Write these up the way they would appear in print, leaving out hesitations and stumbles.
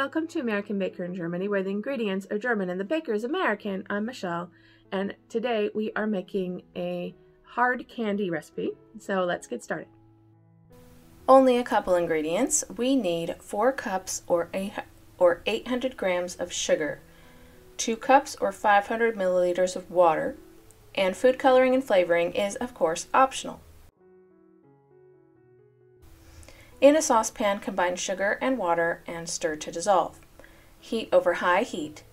Welcome to American Baker in Germany, where the ingredients are German and the baker is American. I'm Michelle, and today we are making a hard candy recipe, so let's get started. Only a couple ingredients. We need 4 cups or 800 grams of sugar, 2 cups or 500 milliliters of water, and food coloring and flavoring is, of course, optional. In a saucepan, combine sugar and water and stir to dissolve. Heat over high heat.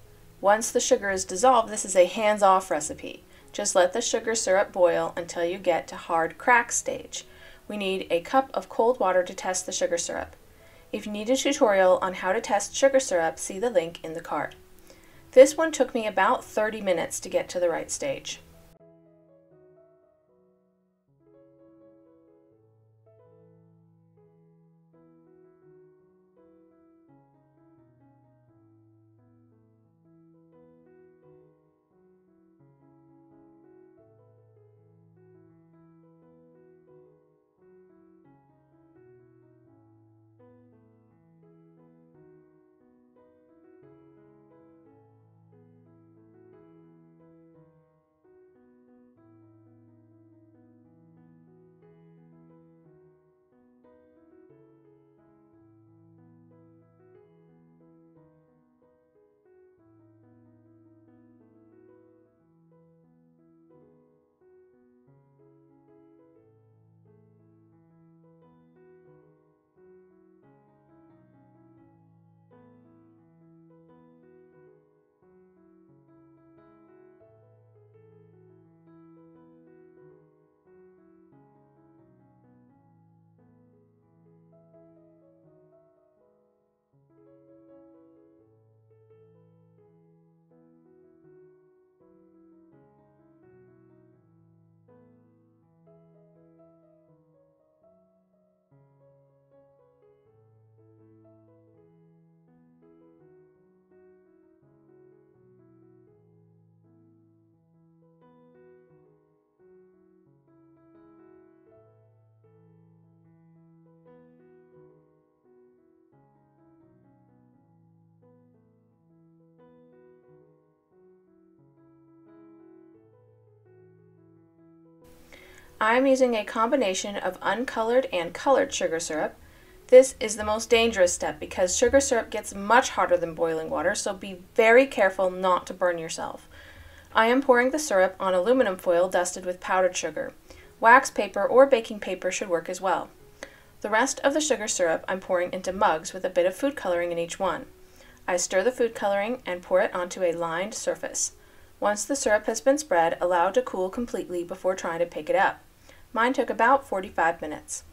Once the sugar is dissolved, this is a hands-off recipe. Just let the sugar syrup boil until you get to hard crack stage. We need a cup of cold water to test the sugar syrup. If you need a tutorial on how to test sugar syrup, see the link in the card. This one took me about 30 minutes to get to the right stage. I'm using a combination of uncolored and colored sugar syrup. This is the most dangerous step because sugar syrup gets much hotter than boiling water, so be very careful not to burn yourself. I am pouring the syrup on aluminum foil dusted with powdered sugar. Wax paper or baking paper should work as well. The rest of the sugar syrup I'm pouring into mugs with a bit of food coloring in each one. I stir the food coloring and pour it onto a lined surface. Once the syrup has been spread, allow it to cool completely before trying to pick it up. Mine took about 45 minutes.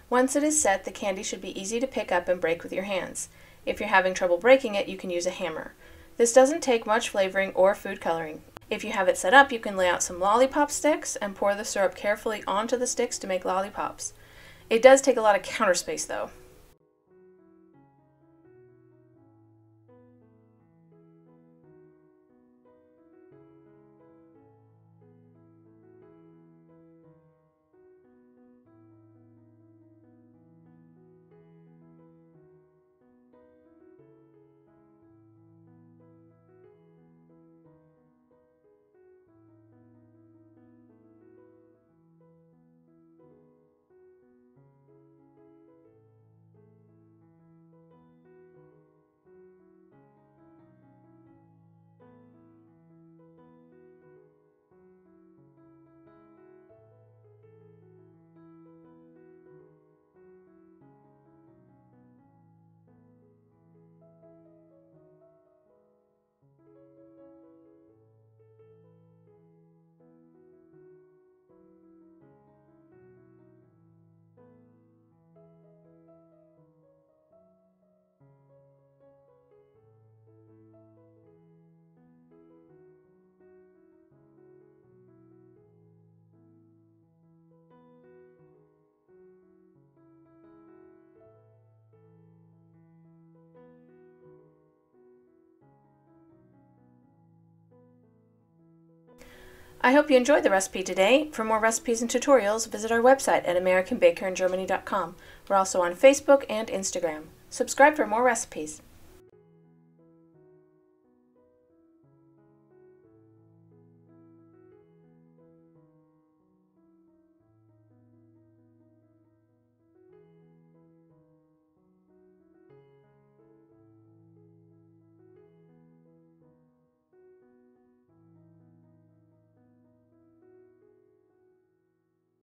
Once it is set, the candy should be easy to pick up and break with your hands. If you're having trouble breaking it, you can use a hammer. This doesn't take much flavoring or food coloring. If you have it set up, you can lay out some lollipop sticks and pour the syrup carefully onto the sticks to make lollipops. It does take a lot of counter space though. I hope you enjoyed the recipe today. For more recipes and tutorials, visit our website at AmericanBakerInGermany.com. We're also on Facebook and Instagram. Subscribe for more recipes.